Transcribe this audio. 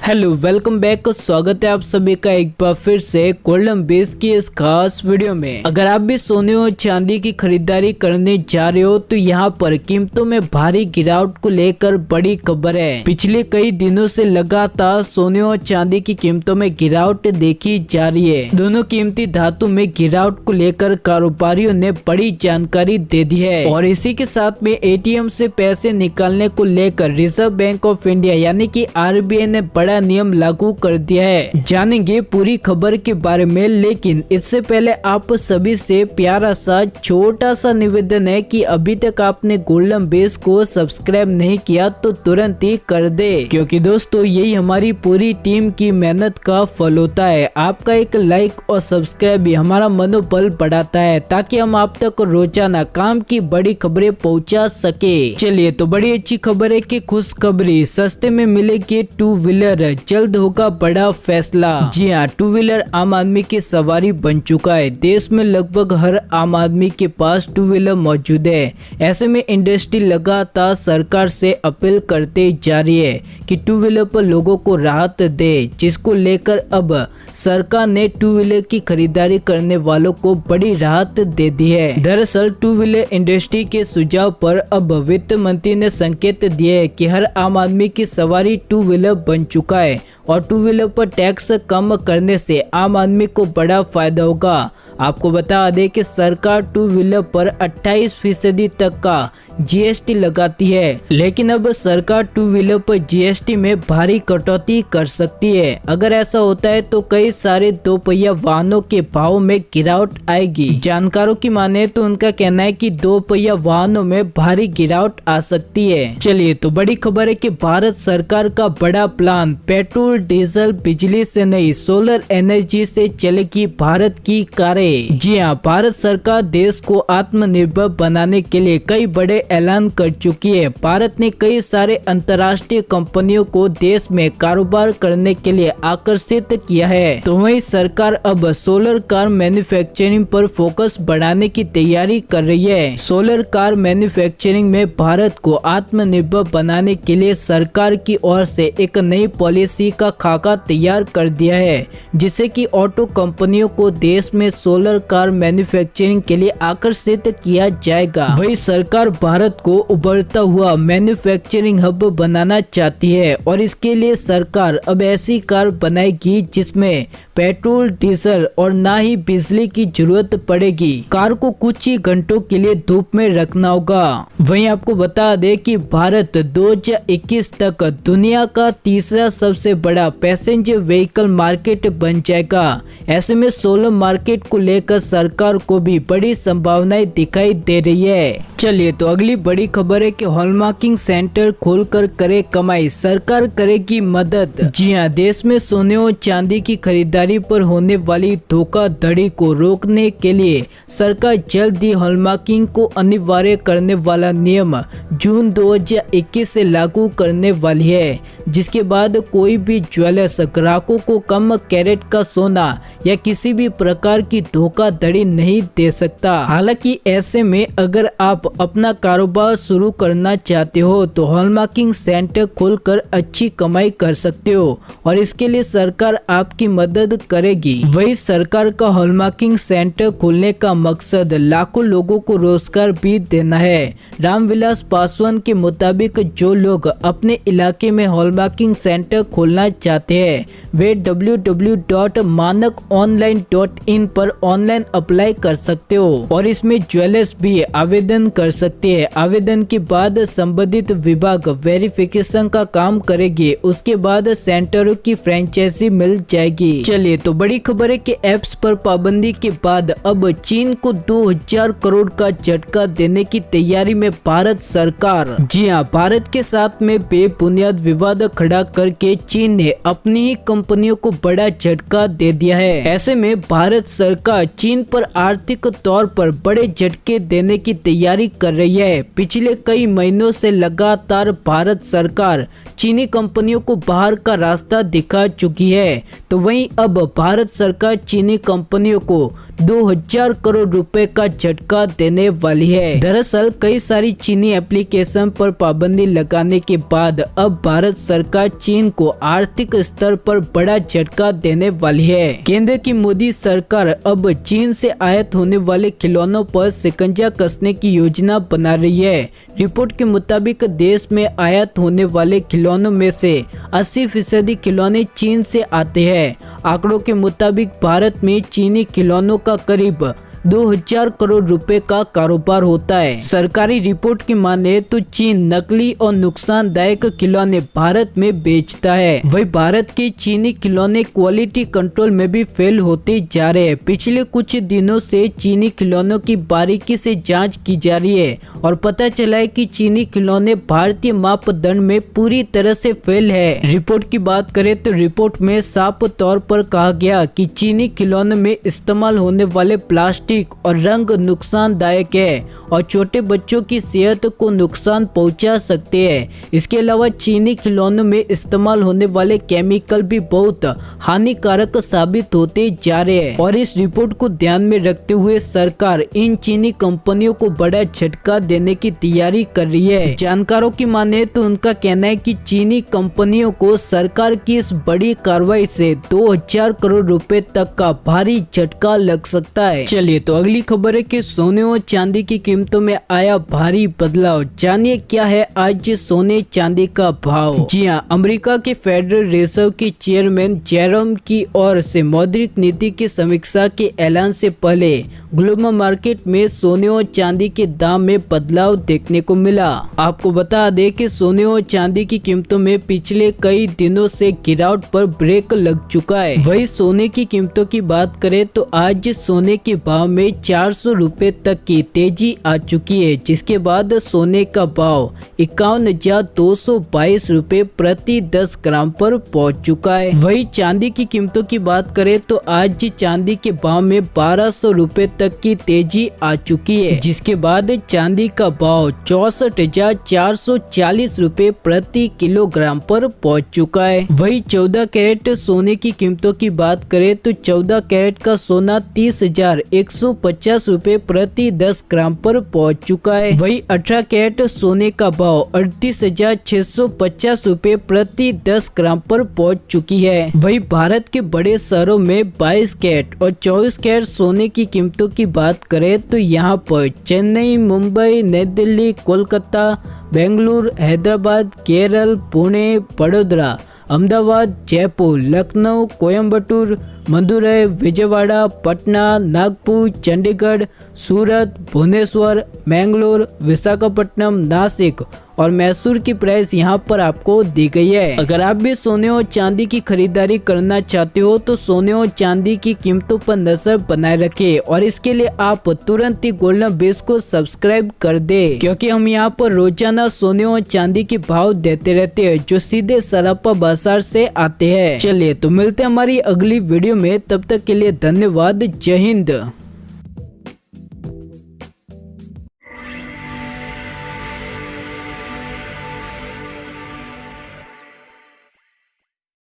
Hello welcome back. स्वागत है आप सभी का एक बार फिर से गोल्डन बेस की इस खास वीडियो में। अगर आप भी सोने और चांदी की खरीदारी करने जा रहे हो तो यहाँ पर कीमतों में भारी गिरावट को लेकर बड़ी खबर है। पिछले कई दिनों से लगातार सोने और चांदी की कीमतों में गिरावट देखी जा रही है। दोनों कीमती धातु में गिरावट को लेकर कारोबारियों ने बड़ी जानकारी दे दी है और इसी के साथ में एटीएम से पैसे निकालने को लेकर रिजर्व बैंक ऑफ इंडिया यानी कि आरबीआई ने बड़ा नियम लागू कर दिया है। जानेंगे पूरी खबर के बारे में, लेकिन इससे पहले आप सभी से प्यारा सा छोटा सा निवेदन है कि अभी तक आपने गोल्डन बेस को सब्सक्राइब नहीं किया तो तुरंत ही कर दे, क्योंकि दोस्तों यही हमारी पूरी टीम की मेहनत का फल होता है। आपका एक लाइक और सब्सक्राइब भी हमारा मनोबल बढ़ाता है ताकि हम आप तक रोजाना काम की बड़ी खबरें पहुंचा सके। चलिए तो बड़ी अच्छी खबर है कि खुशखबरी, सस्ते में मिलेगी टू व्हीलर, जल्द होगा बड़ा फैसला। जी हाँ, टू व्हीलर आम आदमी की सवारी बन चुका है। देश में लगभग हर आम आदमी के पास टू व्हीलर मौजूद है। ऐसे में इंडस्ट्री लगातार सरकार से अपील करते जा रही है कि टू व्हीलर पर लोगों को राहत दे, जिसको लेकर अब सरकार ने टू व्हीलर की खरीदारी करने वालों को बड़ी राहत दे दी है। दरअसल टू व्हीलर इंडस्ट्री के सुझाव पर अब वित्त मंत्री ने संकेत दिए है कि हर आम आदमी की सवारी टू व्हीलर बन चुका है और टू व्हीलर पर टैक्स कम करने से आम आदमी को बड़ा फायदा होगा। आपको बता दें कि सरकार टू व्हीलर पर 28% तक का जीएसटी लगाती है, लेकिन अब सरकार टू व्हीलर पर जीएसटी में भारी कटौती कर सकती है। अगर ऐसा होता है तो कई सारे दो पहिया वाहनों के भाव में गिरावट आएगी। जानकारों की माने तो उनका कहना है कि दो पहिया वाहनों में भारी गिरावट आ सकती है। चलिए तो बड़ी खबर है कि भारत सरकार का बड़ा प्लान, पेट्रोल डीजल बिजली से नहीं सोलर एनर्जी से चलेगी भारत की कारें। जी हाँ, भारत सरकार देश को आत्मनिर्भर बनाने के लिए कई बड़े ऐलान कर चुकी है। भारत ने कई सारे अंतर्राष्ट्रीय कंपनियों को देश में कारोबार करने के लिए आकर्षित किया है, तो वहीं सरकार अब सोलर कार मैन्युफैक्चरिंग पर फोकस बढ़ाने की तैयारी कर रही है। सोलर कार मैन्युफैक्चरिंग में भारत को आत्मनिर्भर बनाने के लिए सरकार की ओर से एक नई पॉलिसी का खाका तैयार कर दिया है, जिससे कि ऑटो कंपनियों को देश में सोलर कार मैन्युफैक्चरिंग के लिए आकर्षित किया जाएगा। वही सरकार भारत को उभरता हुआ मैन्युफैक्चरिंग हब बनाना चाहती है और इसके लिए सरकार अब ऐसी कार बनाएगी जिसमें पेट्रोल डीजल और ना ही बिजली की जरूरत पड़ेगी। कार को कुछ ही घंटों के लिए धूप में रखना होगा। वहीं आपको बता दें कि भारत 2021 तक दुनिया का तीसरा सबसे बड़ा पैसेंजर व्हीकल मार्केट बन जाएगा। ऐसे में सोलर मार्केट को लेकर सरकार को भी बड़ी संभावनाएं दिखाई दे रही है। चलिए तो अगली बड़ी खबर है कि हॉलमार्किंग सेंटर खोलकर करे कमाई, सरकार करेगी मदद। जी हाँ, देश में सोने और चांदी की खरीदारी पर होने वाली धोखाधड़ी को रोकने के लिए सरकार जल्द ही हॉलमार्किंग को अनिवार्य करने वाला नियम जून 2021 से लागू करने वाली है, जिसके बाद कोई भी ज्वेलर्स ग्राहकों को कम कैरेट का सोना या किसी भी प्रकार की धोखाधड़ी नहीं दे सकता। हालांकि ऐसे में अगर आप अपना कारोबार शुरू करना चाहते हो तो हॉलमार्किंग सेंटर खोलकर अच्छी कमाई कर सकते हो और इसके लिए सरकार आपकी मदद करेगी। वही सरकार का हॉलमार्किंग सेंटर खोलने का मकसद लाखों लोगों को रोजगार भी देना है। रामविलास पासवान के मुताबिक जो लोग अपने इलाके में हॉलमार्किंग सेंटर खोलना चाहते हैं वे www.manakonline.in पर ऑनलाइन अप्लाई कर सकते हो और इसमें ज्वेलर्स भी आवेदन कर सकते हैं। आवेदन के बाद संबंधित विभाग वेरिफिकेशन का काम करेगी, उसके बाद सेंटरों की फ्रेंचाइजी मिल जाएगी। चलिए तो बड़ी खबर है कि एप्स पर पाबंदी के बाद अब चीन को 2000 करोड़ का झटका देने की तैयारी में भारत सरकार। जी हाँ, भारत के साथ में बेबुनियाद विवाद खड़ा करके चीन ने अपनी ही कंपनियों को बड़ा झटका दे दिया है। ऐसे में भारत सरकार चीन पर आर्थिक तौर पर बड़े झटके देने की तैयारी कर रही है। पिछले कई महीनों से लगातार भारत सरकार चीनी कंपनियों को बाहर का रास्ता दिखा चुकी है, तो वहीं अब भारत सरकार चीनी कंपनियों को 2000 करोड़ रुपए का झटका देने वाली है। दरअसल कई सारी चीनी एप्लीकेशन पर पाबंदी लगाने के बाद अब भारत सरकार चीन को आर्थिक स्तर पर बड़ा झटका देने वाली है। केंद्र की मोदी सरकार अब चीन से आयात होने वाले खिलौनों पर शिकंजा कसने की योजना बना रही है। रिपोर्ट के मुताबिक देश में आयात होने वाले खिलौनों में से 80% खिलौने चीन से आते हैं। आंकड़ों के मुताबिक भारत में चीनी खिलौनों का करीब 2000 करोड़ रुपए का कारोबार होता है। सरकारी रिपोर्ट की माने तो चीन नकली और नुकसानदायक खिलौने भारत में बेचता है। वही भारत के चीनी खिलौने क्वालिटी कंट्रोल में भी फेल होते जा रहे हैं। पिछले कुछ दिनों से चीनी खिलौनों की बारीकी से जांच की जा रही है और पता चला है कि चीनी खिलौने भारतीय मापदंड में पूरी तरह से फेल है। रिपोर्ट की बात करें तो रिपोर्ट में साफ तौर पर कहा गया कि चीनी खिलौनों में इस्तेमाल होने वाले प्लास्टिक और रंग नुकसानदायक है और छोटे बच्चों की सेहत को नुकसान पहुंचा सकते हैं। इसके अलावा चीनी खिलौनों में इस्तेमाल होने वाले केमिकल भी बहुत हानिकारक साबित होते जा रहे हैं और इस रिपोर्ट को ध्यान में रखते हुए सरकार इन चीनी कंपनियों को बड़ा झटका देने की तैयारी कर रही है। जानकारों की माने तो उनका कहना है कि चीनी कंपनियों को सरकार की इस बड़ी कार्रवाई से 2000 करोड़ रुपए तक का भारी झटका लग सकता है। चलिए तो अगली खबर है कि सोने और चांदी की कीमतों में आया भारी बदलाव। जानिए क्या है आज सोने चांदी का भाव। जी हां, अमेरिका के फेडरल रिजर्व के चेयरमैन जेरोम की ओर से मौद्रिक नीति की समीक्षा के ऐलान से पहले ग्लोबल मार्केट में सोने और चांदी के दाम में बदलाव देखने को मिला। आपको बता दें कि सोने और चांदी की कीमतों में पिछले कई दिनों से गिरावट पर ब्रेक लग चुका है। वही सोने की कीमतों की बात करें तो आज सोने के भाव में 400 रुपए तक की तेजी आ चुकी है, जिसके बाद सोने का भाव 51,222 रुपए प्रति 10 ग्राम पर पहुंच चुका है। वही चांदी की कीमतों की बात करें तो आज चांदी के भाव में 1200 रुपए तक की तेजी आ चुकी है, जिसके बाद चांदी का भाव 64,440 रुपए प्रति किलोग्राम पर पहुंच चुका है। वही 14 कैरेट सोने की कीमतों की बात करें तो 14 कैरेट का सोना 30,150 रुपए प्रति 10 ग्राम पर पहुंच चुका है। वही 18 कैरेट सोने का भाव 38,650 रुपए प्रति 10 ग्राम पर पहुंच चुकी है। वही भारत के बड़े शहरों में 22 कैरेट और 24 कैरेट सोने की कीमतों की बात करें तो यहाँ पर चेन्नई, मुंबई, नई दिल्ली, कोलकाता, बेंगलुरु, हैदराबाद, केरल, पुणे, बड़ोदरा, अहमदाबाद, जयपुर, लखनऊ, कोयम्बटूर, मदुरई, विजयवाड़ा, पटना, नागपुर, चंडीगढ़, सूरत, भुवनेश्वर, मैंगलोर, विशाखापट्टनम, नासिक और मैसूर की प्राइस यहाँ पर आपको दी गई है। अगर आप भी सोने और चांदी की खरीदारी करना चाहते हो तो सोने और चांदी की कीमतों पर नजर बनाए रखें और इसके लिए आप तुरंत ही गोल्डन बेस को सब्सक्राइब कर दे, क्योंकि हम यहाँ पर रोजाना सोने और चांदी के भाव देते रहते हैं जो सीधे सराफा बाजार से आते हैं। चलिए तो मिलते हैं हमारी अगली वीडियो में, तब तक के लिए धन्यवाद। जय हिंद।